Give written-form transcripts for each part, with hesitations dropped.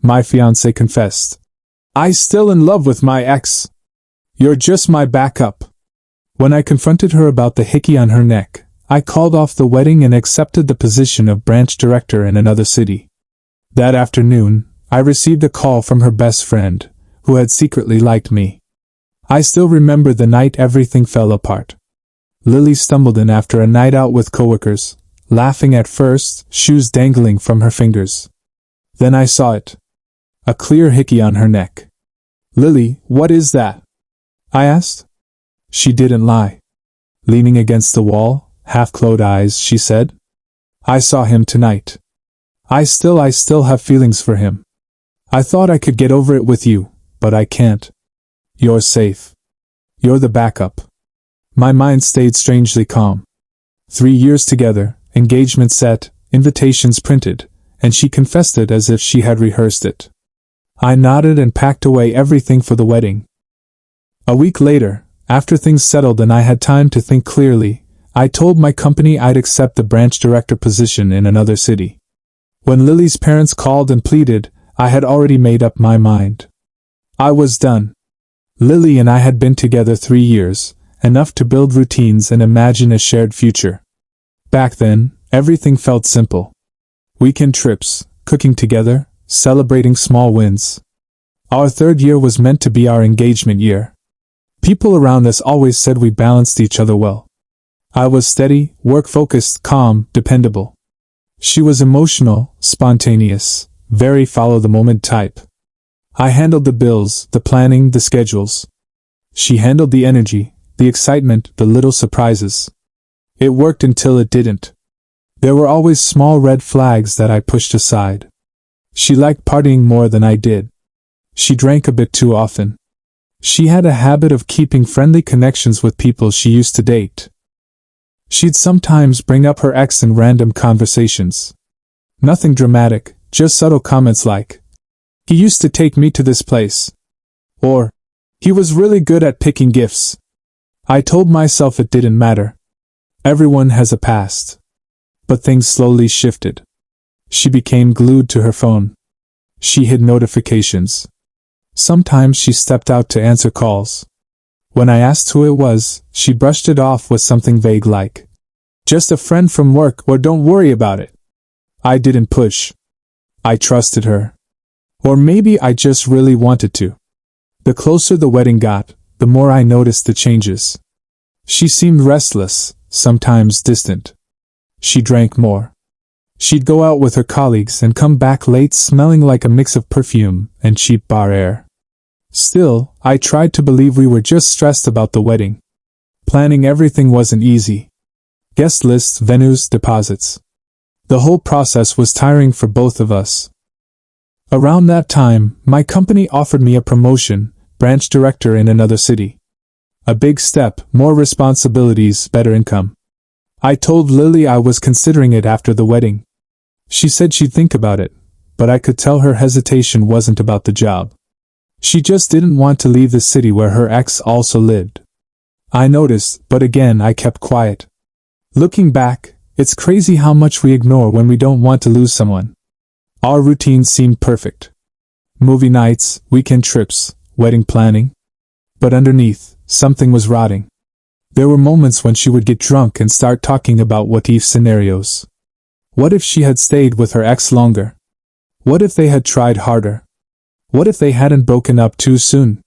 my fiancé confessed. "I'm still in love with my ex. You're just my backup." When I confronted her about the hickey on her neck, I called off the wedding and accepted the position of branch director in another city. That afternoon, I received a call from her best friend, who had secretly liked me. I still remember the night everything fell apart. Lily stumbled in after a night out with coworkers, laughing at first, shoes dangling from her fingers. Then I saw it. A clear hickey on her neck. "Lily, what is that?" I asked. She didn't lie. Leaning against the wall, half-closed eyes, she said, "I saw him tonight. I still have feelings for him. I thought I could get over it with you, but I can't. You're safe. You're the backup." My mind stayed strangely calm. 3 years together, engagement set, invitations printed, and she confessed it as if she had rehearsed it. I nodded and packed away everything for the wedding. A week later, after things settled and I had time to think clearly, I told my company I'd accept the branch director position in another city. When Lily's parents called and pleaded, I had already made up my mind. I was done. Lily and I had been together 3 years, enough to build routines and imagine a shared future. Back then, everything felt simple. Weekend trips, cooking together, celebrating small wins. Our 3rd year was meant to be our engagement year. People around us always said we balanced each other well. I was steady, work-focused, calm, dependable. She was emotional, spontaneous, very follow-the-moment type. I handled the bills, the planning, the schedules. She handled the energy, the excitement, the little surprises. It worked until it didn't. There were always small red flags that I pushed aside. She liked partying more than I did. She drank a bit too often. She had a habit of keeping friendly connections with people she used to date. She'd sometimes bring up her ex in random conversations. Nothing dramatic, just subtle comments like, "He used to take me to this place." Or, "He was really good at picking gifts." I told myself it didn't matter. Everyone has a past. But things slowly shifted. She became glued to her phone. She hid notifications. Sometimes she stepped out to answer calls. When I asked who it was, she brushed it off with something vague like, "Just a friend from work," or "Don't worry about it." I didn't push. I trusted her. Or maybe I just really wanted to. The closer the wedding got, the more I noticed the changes. She seemed restless, sometimes distant. She drank more. She'd go out with her colleagues and come back late smelling like a mix of perfume and cheap bar air. Still, I tried to believe we were just stressed about the wedding. Planning everything wasn't easy. Guest lists, venues, deposits. The whole process was tiring for both of us. Around that time, my company offered me a promotion, branch director in another city. A big step, more responsibilities, better income. I told Lily I was considering it after the wedding. She said she'd think about it, but I could tell her hesitation wasn't about the job. She just didn't want to leave the city where her ex also lived. I noticed, but again I kept quiet. Looking back, it's crazy how much we ignore when we don't want to lose someone. Our routine seemed perfect. Movie nights, weekend trips, wedding planning. But underneath, something was rotting. There were moments when she would get drunk and start talking about what-if scenarios. What if she had stayed with her ex longer? What if they had tried harder? What if they hadn't broken up too soon?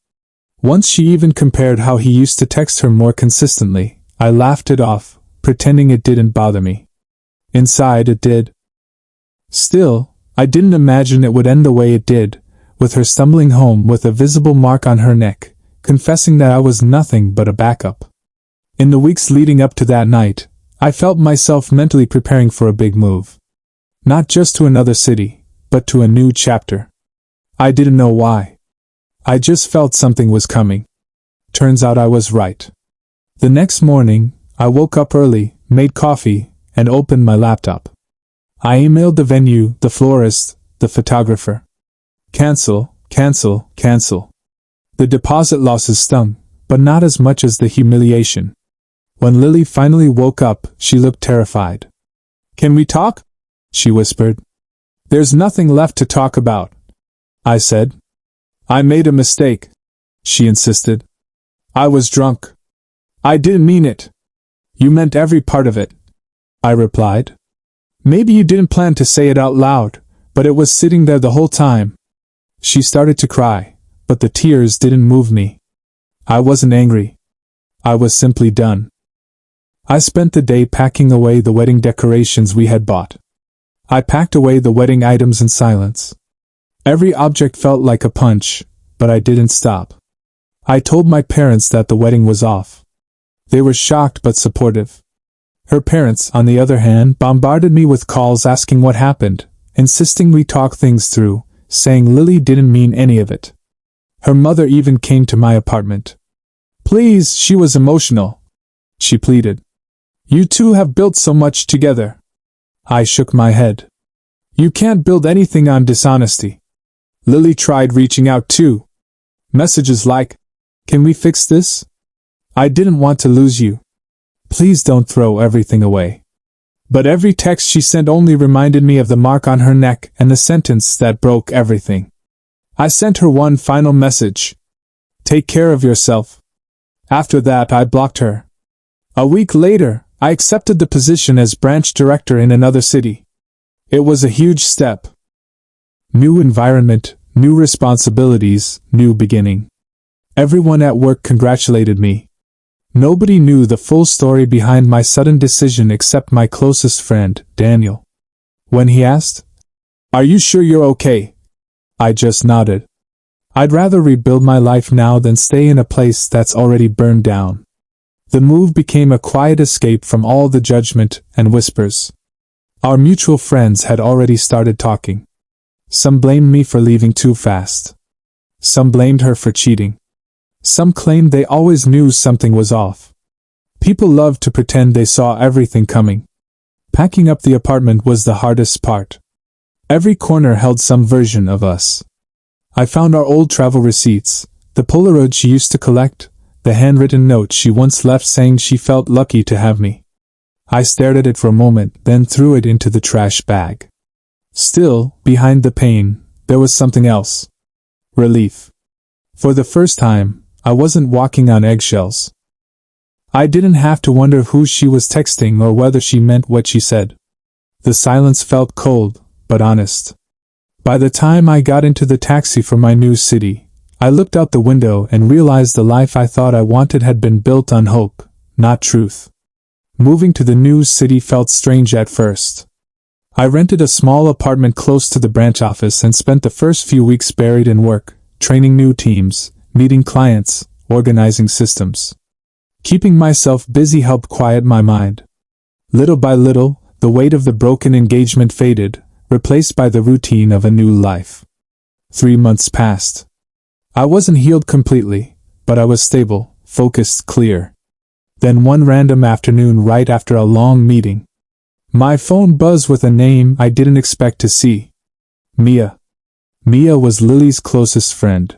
Once she even compared how he used to text her more consistently. I laughed it off, pretending it didn't bother me. Inside it did. Still, I didn't imagine it would end the way it did, with her stumbling home with a visible mark on her neck, confessing that I was nothing but a backup. In the weeks leading up to that night, I felt myself mentally preparing for a big move. Not just to another city, but to a new chapter. I didn't know why. I just felt something was coming. Turns out I was right. The next morning, I woke up early, made coffee, and opened my laptop. I emailed the venue, the florist, the photographer. Cancel, cancel, cancel. The deposit losses stung, but not as much as the humiliation. When Lily finally woke up, she looked terrified. "Can we talk?" she whispered. "There's nothing left to talk about." I said. I made a mistake, she insisted. I was drunk. I didn't mean it. You meant every part of it, I replied. Maybe you didn't plan to say it out loud, but it was sitting there the whole time. She started to cry, but the tears didn't move me. I wasn't angry. I was simply done. I spent the day packing away the wedding decorations we had bought. I packed away the wedding items in silence. Every object felt like a punch, but I didn't stop. I told my parents that the wedding was off. They were shocked but supportive. Her parents, on the other hand, bombarded me with calls asking what happened, insisting we talk things through, saying Lily didn't mean any of it. Her mother even came to my apartment. Please, she was emotional. She pleaded. You two have built so much together. I shook my head. You can't build anything on dishonesty. Lily tried reaching out too. Messages like, can we fix this? I didn't want to lose you. Please don't throw everything away. But every text she sent only reminded me of the mark on her neck and the sentence that broke everything. I sent her one final message. Take care of yourself. After that, I blocked her. A week later, I accepted the position as branch director in another city. It was a huge step. New environment, new responsibilities, new beginning. Everyone at work congratulated me. Nobody knew the full story behind my sudden decision except my closest friend, Daniel. When he asked, "Are you sure you're okay?" I just nodded. I'd rather rebuild my life now than stay in a place that's already burned down. The move became a quiet escape from all the judgment and whispers. Our mutual friends had already started talking. Some blamed me for leaving too fast. Some blamed her for cheating. Some claimed they always knew something was off. People loved to pretend they saw everything coming. Packing up the apartment was the hardest part. Every corner held some version of us. I found our old travel receipts, the Polaroid she used to collect, the handwritten note she once left saying she felt lucky to have me. I stared at it for a moment, then threw it into the trash bag. Still, behind the pain, there was something else. Relief. For the first time, I wasn't walking on eggshells. I didn't have to wonder who she was texting or whether she meant what she said. The silence felt cold, but honest. By the time I got into the taxi for my new city, I looked out the window and realized the life I thought I wanted had been built on hope, not truth. Moving to the new city felt strange at first. I rented a small apartment close to the branch office and spent the first few weeks buried in work, training new teams, meeting clients, organizing systems. Keeping myself busy helped quiet my mind. Little by little, the weight of the broken engagement faded, replaced by the routine of a new life. 3 months passed. I wasn't healed completely, but I was stable, focused, clear. Then one random afternoon right after a long meeting, my phone buzzed with a name I didn't expect to see. Mia. Mia was Lily's closest friend.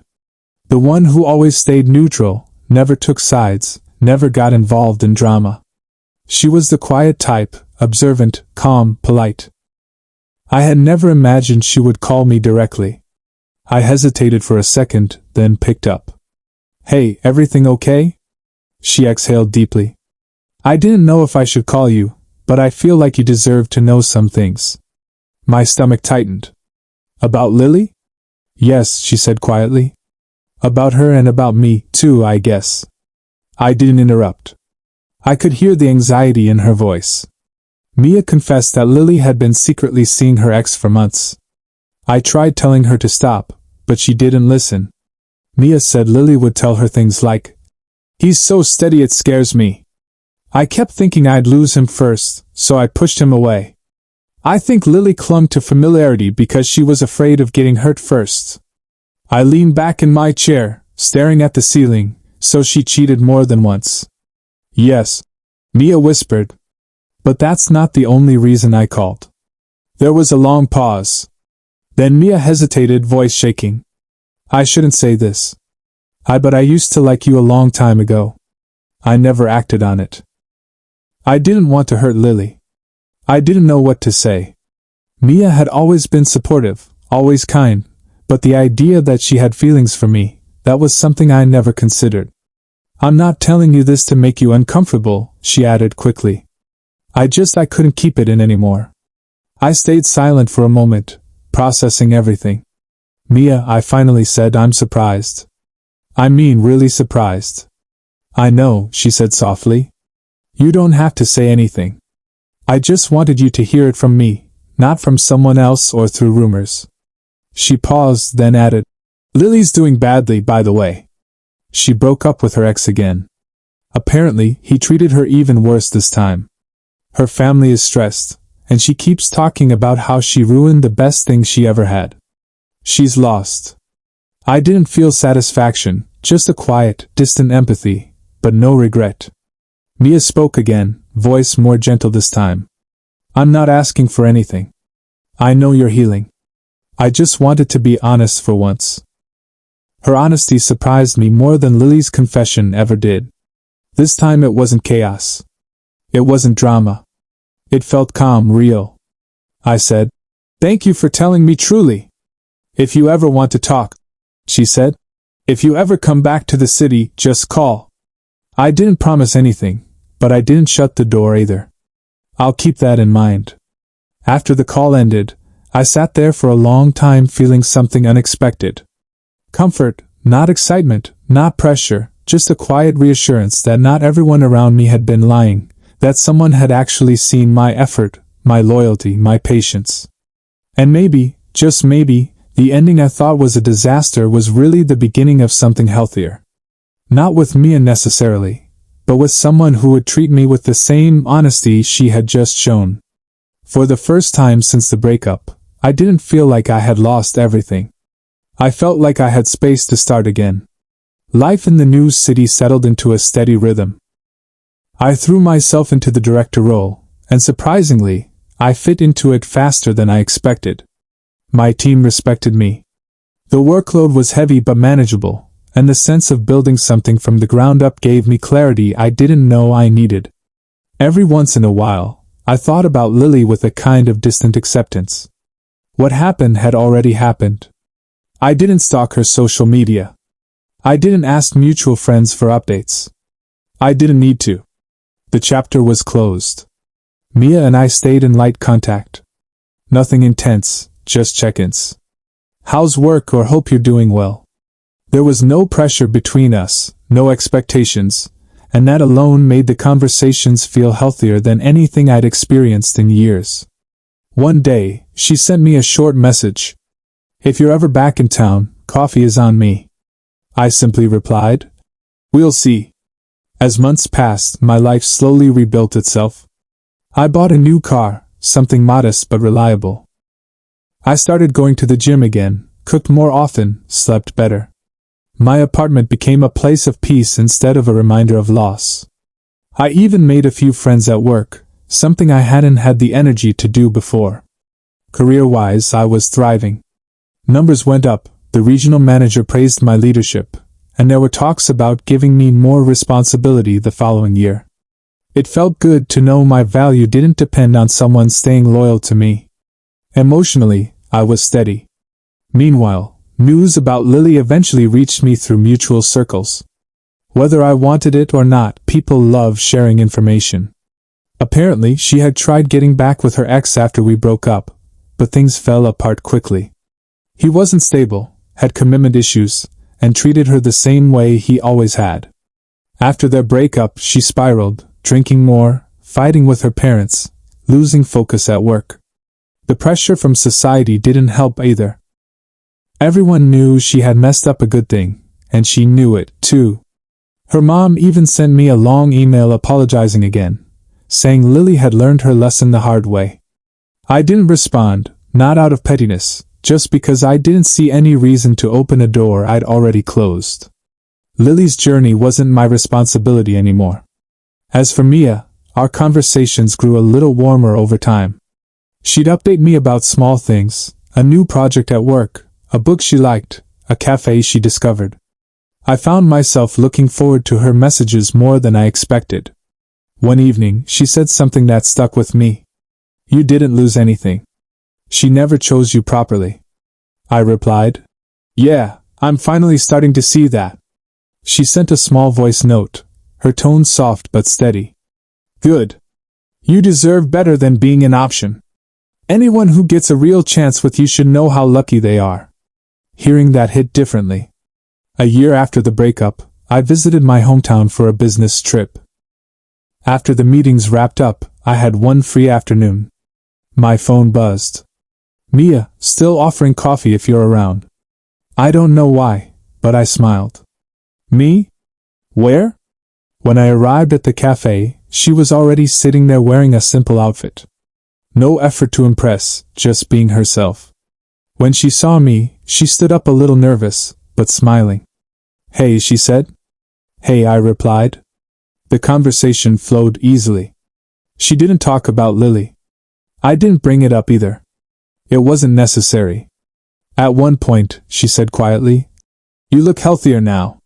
The one who always stayed neutral, never took sides, never got involved in drama. She was the quiet type, observant, calm, polite. I had never imagined she would call me directly. I hesitated for a second, then picked up. "Hey, everything okay?" She exhaled deeply. "I didn't know if I should call you, but I feel like you deserve to know some things." My stomach tightened. "About Lily?" "Yes," she said quietly. "About her and about me, too, I guess." I didn't interrupt. I could hear the anxiety in her voice. Mia confessed that Lily had been secretly seeing her ex for months. I tried telling her to stop, but she didn't listen. Mia said Lily would tell her things like, "He's so steady it scares me." I kept thinking I'd lose him first, so I pushed him away. I think Lily clung to familiarity because she was afraid of getting hurt first. I leaned back in my chair, staring at the ceiling, so she cheated more than once. "Yes," Mia whispered. "But that's not the only reason I called." There was a long pause. Then Mia hesitated, voice shaking. "I shouldn't say this. But I used to like you a long time ago. I never acted on it." I didn't want to hurt Lily. I didn't know what to say. Mia had always been supportive, always kind, But the idea that she had feelings for me, that was something I never considered. "I'm not telling you this to make you uncomfortable," she added quickly. I couldn't keep it in anymore. I stayed silent for a moment, processing everything. "Mia," I finally said, "I'm surprised. I mean, really surprised." "I know," she said softly. "You don't have to say anything. I just wanted you to hear it from me, not from someone else or through rumors." She paused, then added, "Lily's doing badly, by the way. She broke up with her ex again. Apparently, he treated her even worse this time. Her family is stressed, and she keeps talking about how she ruined the best thing she ever had. She's lost." I didn't feel satisfaction, just a quiet, distant empathy, but no regret. Mia spoke again, voice more gentle this time. "I'm not asking for anything. I know you're healing. I just wanted to be honest for once." Her honesty surprised me more than Lily's confession ever did. This time it wasn't chaos. It wasn't drama. It felt calm, real. I said, "Thank you for telling me truly. If you ever want to talk," she said, "if you ever come back to the city, just call." I didn't promise anything, but I didn't shut the door either. I'll keep that in mind. After the call ended, I sat there for a long time feeling something unexpected. Comfort, not excitement, not pressure, just a quiet reassurance that not everyone around me had been lying, that someone had actually seen my effort, my loyalty, my patience. And maybe, just maybe, the ending I thought was a disaster was really the beginning of something healthier. Not with Mia necessarily, but with someone who would treat me with the same honesty she had just shown. For the first time since the breakup, I didn't feel like I had lost everything. I felt like I had space to start again. Life in the new city settled into a steady rhythm. I threw myself into the director role, and surprisingly, I fit into it faster than I expected. My team respected me. The workload was heavy but manageable, and the sense of building something from the ground up gave me clarity I didn't know I needed. Every once in a while, I thought about Lily with a kind of distant acceptance. What happened had already happened. I didn't stalk her social media. I didn't ask mutual friends for updates. I didn't need to. The chapter was closed. Mia and I stayed in light contact. Nothing intense, just check-ins. "How's work?" or "Hope you're doing well." There was no pressure between us, no expectations, and that alone made the conversations feel healthier than anything I'd experienced in years. One day, she sent me a short message. "If you're ever back in town, coffee is on me." I simply replied, "We'll see." As months passed, my life slowly rebuilt itself. I bought a new car, something modest but reliable. I started going to the gym again, cooked more often, slept better. My apartment became a place of peace instead of a reminder of loss. I even made a few friends at work, something I hadn't had the energy to do before. Career-wise, I was thriving. Numbers went up, the regional manager praised my leadership, and there were talks about giving me more responsibility the following year. It felt good to know my value didn't depend on someone staying loyal to me. Emotionally, I was steady. Meanwhile, news about Lily eventually reached me through mutual circles. Whether I wanted it or not, people love sharing information. Apparently, she had tried getting back with her ex after we broke up, but things fell apart quickly. He wasn't stable, had commitment issues, and treated her the same way he always had. After their breakup, she spiraled, drinking more, fighting with her parents, losing focus at work. The pressure from society didn't help either. Everyone knew she had messed up a good thing, and she knew it, too. Her mom even sent me a long email apologizing again, saying Lily had learned her lesson the hard way. I didn't respond, not out of pettiness, just because I didn't see any reason to open a door I'd already closed. Lily's journey wasn't my responsibility anymore. As for Mia, our conversations grew a little warmer over time. She'd update me about small things, a new project at work, a book she liked, a cafe she discovered. I found myself looking forward to her messages more than I expected. One evening, she said something that stuck with me. "You didn't lose anything. She never chose you properly." I replied, Yeah, I'm finally starting to see that. She sent a small voice note, her tone soft but steady. Good. You deserve better than being an option. Anyone who gets a real chance with you should know how lucky they are. Hearing that hit differently. A year after the breakup, I visited my hometown for a business trip. After the meetings wrapped up, I had one free afternoon. My phone buzzed. Mia, still offering coffee if you're around. I don't know why, but I smiled. Me? Where? When I arrived at the cafe, she was already sitting there wearing a simple outfit. No effort to impress, just being herself. When she saw me, she stood up a little nervous, but smiling. Hey, she said. Hey, I replied. The conversation flowed easily. She didn't talk about Lily. I didn't bring it up either. It wasn't necessary. At one point, she said quietly, You look healthier now.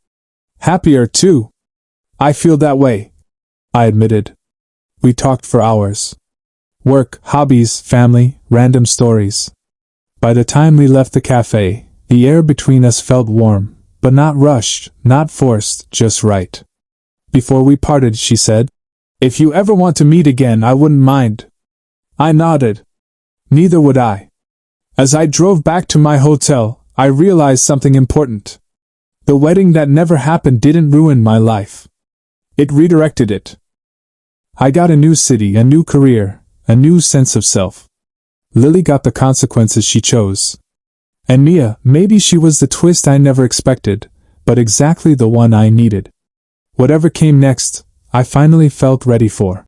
Happier, too. I feel that way, I admitted. We talked for hours. Work, hobbies, family, random stories. By the time we left the cafe, the air between us felt warm, but not rushed, not forced, just right. Before we parted, she said, If you ever want to meet again, I wouldn't mind. I nodded. Neither would I. As I drove back to my hotel, I realized something important. The wedding that never happened didn't ruin my life. It redirected it. I got a new city, a new career, a new sense of self. Lily got the consequences she chose. And Mia, maybe she was the twist I never expected, but exactly the one I needed. Whatever came next, I finally felt ready for.